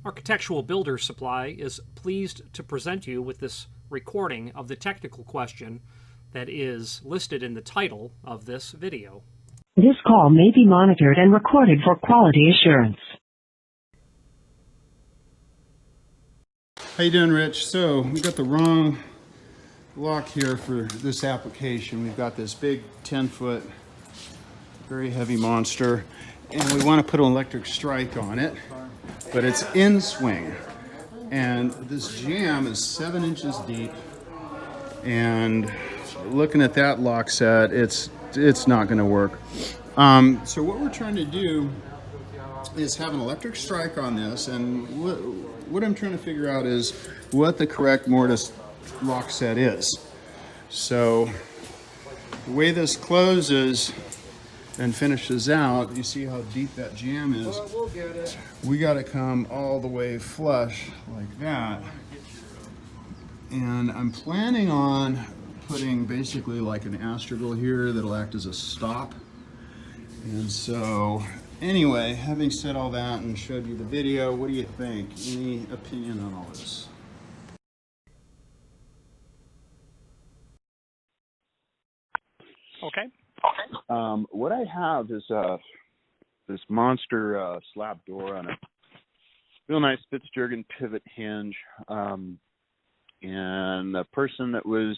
Architectural Builder Supply is pleased to present you with this recording of the technical question that is listed in the title of this video. This call may be monitored and recorded for quality assurance. How you doing, Rich? So we got the wrong lock here for this application. We've got this big 10-foot, very heavy monster, and we want to put an electric strike on it, but it's in swing. And this jam is 7 inches deep, and looking at that lock set, it's not going to work. So what we're trying to do is have an electric strike on this, and what I'm trying to figure out is what the correct mortise lock set is. So the way this closes and finishes out, you see how deep that jam is. We got to come all the way flush like that. And I'm planning on putting basically like an astragal here that'll act as a stop. And so anyway, having said all that and showed you the video, what do you think? Any opinion on all this? Okay. What I have is this monster slab door on a real nice FritsJurgens Pivot Hinge, and the person that was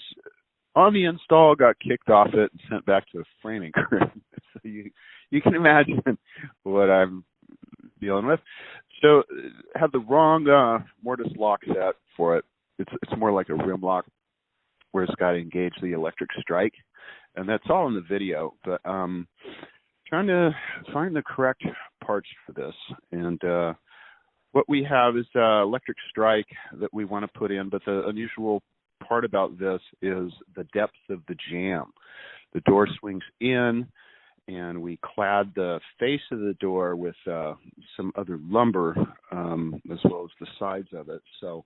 on the install got kicked off it and sent back to a framing crew. So you can imagine what I'm dealing with. So have the wrong mortise lock set for it. It's more like a rim lock where it's got to engage the electric strike. And that's all in the video, but trying to find the correct parts for this. And what we have is electric strike that we want to put in, but the unusual part about this is the depth of the jam. The door swings in, and we clad the face of the door with some other lumber as well as the sides of it. So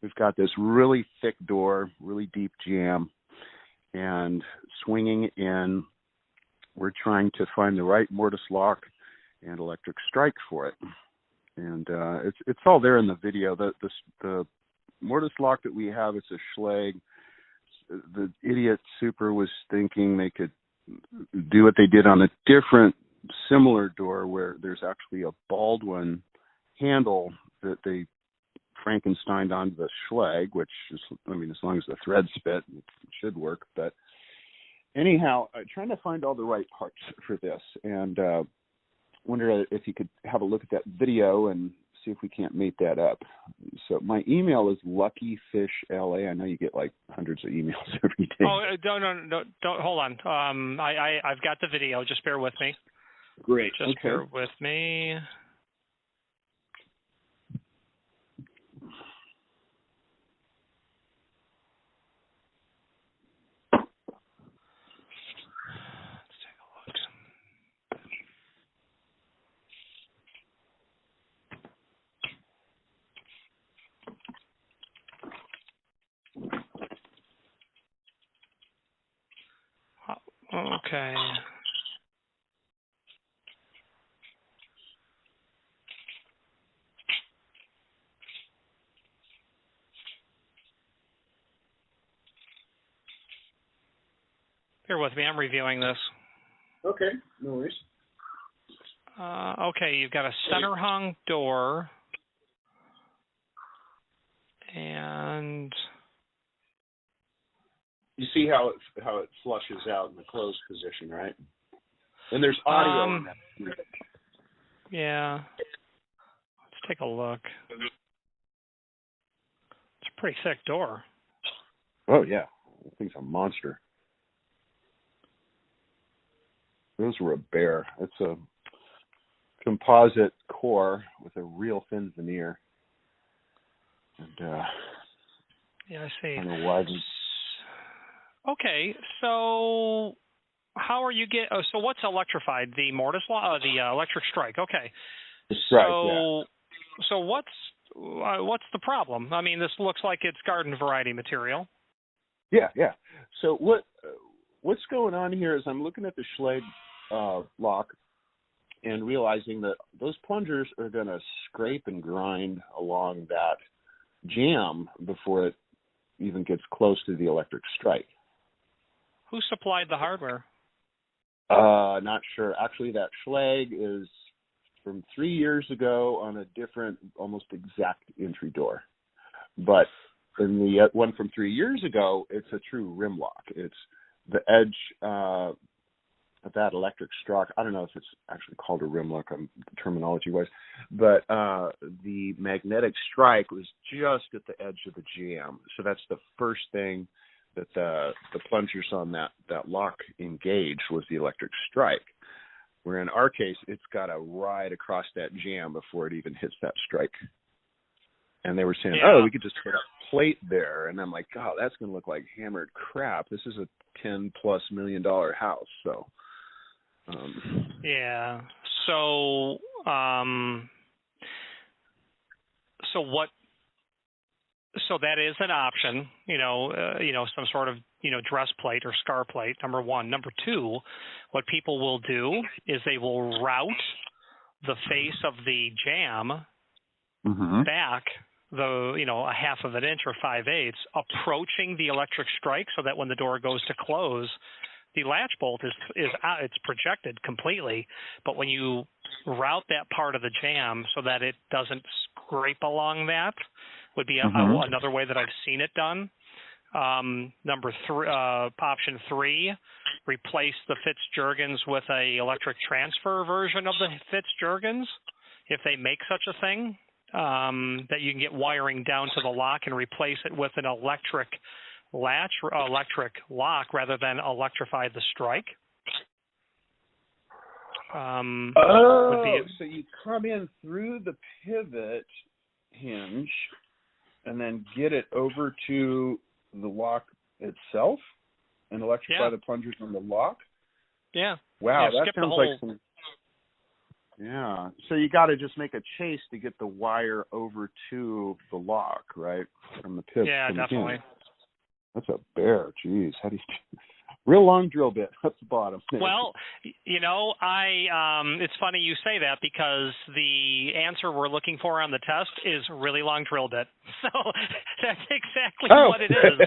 we've got this really thick door, really deep jam, and swinging in, we're trying to find the right mortise lock and electric strike for it. And it's all there in the video. The mortise lock that we have is a Schlage. The idiot super was thinking they could do what they did on a different similar door where there's actually a Baldwin handle that they Frankensteined onto the Schlage, which is, I mean, as long as the threads fit, it should work. But anyhow, trying to find all the right parts for this, and wonder if you could have a look at that video and see if we can't mate that up. So my email is luckyfishla. I know you get like hundreds of emails every day. Oh, no, don't, hold on. I've got the video. Just bear with me. Great. Just okay. Bear with me. Okay. Bear with me. I'm reviewing this. Okay, no worries. Okay, you've got a center hung door, and You see how it flushes out in the closed position, right? And there's audio on that. Yeah. Let's take a look. It's a pretty thick door. Oh yeah, that thing's a monster. Those were a bear. It's a composite core with a real thin veneer. And Yeah, I see. I don't know why. Okay, so how are you so what's electrified? The mortise the electric strike. Okay. Right. So what's the problem? I mean, this looks like it's garden variety material. Yeah. So what's going on here is I'm looking at the Schlage lock, and realizing that those plungers are going to scrape and grind along that jamb before it even gets close to the electric strike. Who supplied the hardware? Not sure. Actually, that Schlage is from 3 years ago on a different, almost exact entry door. But in the one from 3 years ago, it's a true rim lock. It's the edge of that electric stroke. I don't know if it's actually called a rim lock terminology-wise, but the magnetic strike was just at the edge of the jamb. So that's the first thing that the plungers on that lock engaged was the electric strike. Where in our case, it's got to ride across that jamb before it even hits that strike. And they were saying, oh, we could just put a plate there. And I'm like, God, that's going to look like hammered crap. This is a $10+ million house. So, yeah. So, so that is an option, some sort of, dress plate or scar plate, number one. Number two, what people will do is they will route the face of the jamb back a half of an inch or 5/8, approaching the electric strike, so that when the door goes to close, the latch bolt is out, it's projected completely. But when you route that part of the jamb so that it doesn't scrape along that, would be another way that I've seen it done. Number three, option 3, replace the FritsJurgens with a electric transfer version of the FritsJurgens, if they make such a thing, that you can get wiring down to the lock and replace it with an electric latch or electric lock rather than electrify the strike. So you come in through the pivot hinge and then get it over to the lock itself and electrify the plungers on the lock? Yeah. Wow, that sounds like some... Yeah. So you got to just make a chase to get the wire over to the lock, right? From the pivot. Yeah, definitely. That's a bear. Jeez. How do you... Real long drill bit at the bottom. Well, it's funny you say that, because the answer we're looking for on the test is really long drill bit. So that's exactly what it is.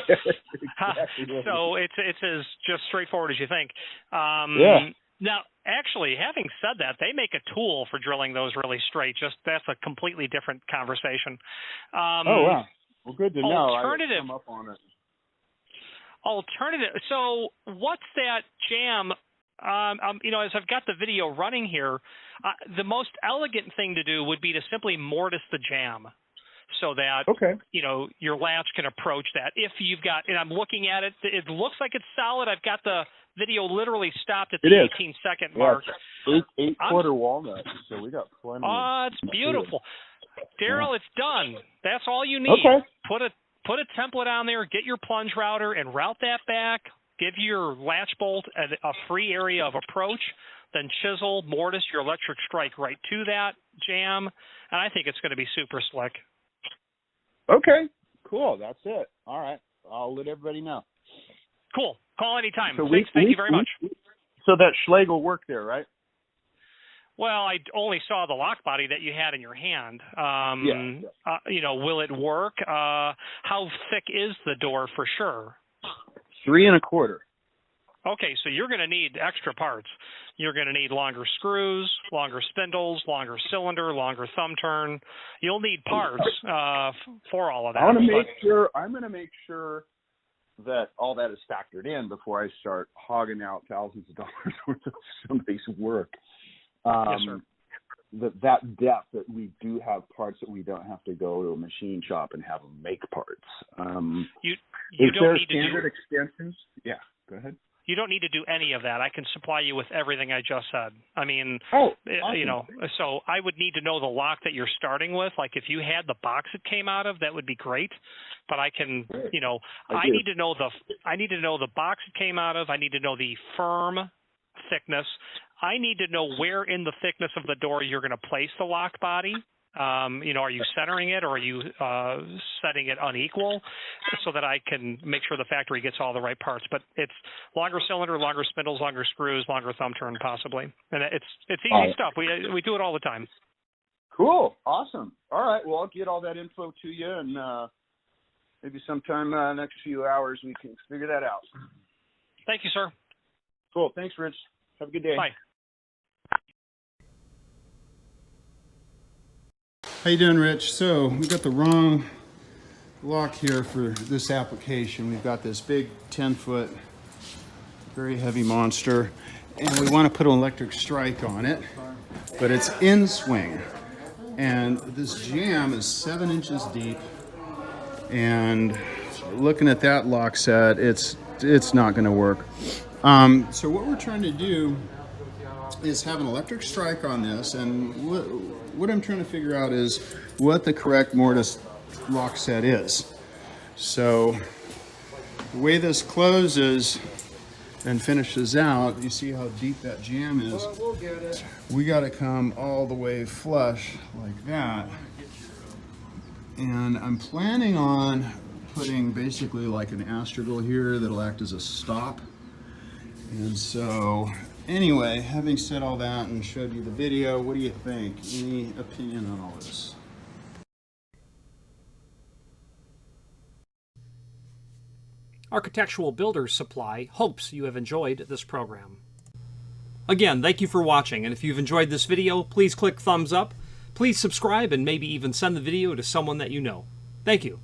Exactly. So it's as just straightforward as you think. Now, actually, having said that, they make a tool for drilling those really straight. That's a completely different conversation. Wow. Well, good to know. Alternative. I come up on it. Alternative. So what's that jamb? As I've got the video running here, the most elegant thing to do would be to simply mortise the jamb, so that your latch can approach that. If you've got, and I'm looking at it, it looks like it's solid. I've got the video literally stopped at the 18-second mark. 8-quarter walnut. So we got plenty. Oh, it's beautiful, Daryl. It's done. That's all you need. Okay. Put a template on there, get your plunge router, and route that back. Give your latch bolt a free area of approach, then chisel, mortise your electric strike right to that jamb, and I think it's going to be super slick. Okay, cool. That's it. All right. I'll let everybody know. Cool. Call anytime. So Thank you very much. So that Schlage will work there, right? Well, I only saw the lock body that you had in your hand. Will it work? How thick is the door for sure? 3 1/4. Okay, so you're going to need extra parts. You're going to need longer screws, longer spindles, longer cylinder, longer thumb turn. You'll need parts for all of that. I'm going to make sure that all that is factored in before I start hogging out thousands of dollars worth of somebody's work. Yes, sir. That depth that we do have parts that we don't have to go to a machine shop and have them make parts. You is don't there need standard to extensions? Yeah, go ahead. You don't need to do any of that. I can supply you with everything I just said. I mean, awesome. So I would need to know the lock that you're starting with. Like if you had the box it came out of, that would be great. But I can, I need to know the box it came out of. I need to know the firm thickness. I need to know where in the thickness of the door you're going to place the lock body. Are you centering it, or are you setting it unequal so that I can make sure the factory gets all the right parts? But it's longer cylinder, longer spindles, longer screws, longer thumb turn possibly. And it's easy stuff. We do it all the time. Cool. Awesome. All right. Well, I'll get all that info to you, and maybe sometime next few hours we can figure that out. Thank you, sir. Cool. Thanks, Rich. Have a good day. Bye. How you doing, Rich? So we got the wrong lock here for this application. We've got this big 10-foot, very heavy monster, and we want to put an electric strike on it, but it's in swing. And this jam is 7 inches deep, and looking at that lock set, it's not going to work. So what we're trying to do is have an electric strike on this, and what I'm trying to figure out is what the correct mortise lock set is. So the way this closes and finishes out, you see how deep that jam is. We'll get it. We got to come all the way flush like that. And I'm planning on putting basically like an astragal here that'll act as a stop. And so anyway, having said all that and showed you the video, what do you think? Any opinion on all this? Architectural Builders Supply hopes you have enjoyed this program. Again, thank you for watching, and if you've enjoyed this video, please click thumbs up, please subscribe, and maybe even send the video to someone that you know. Thank you.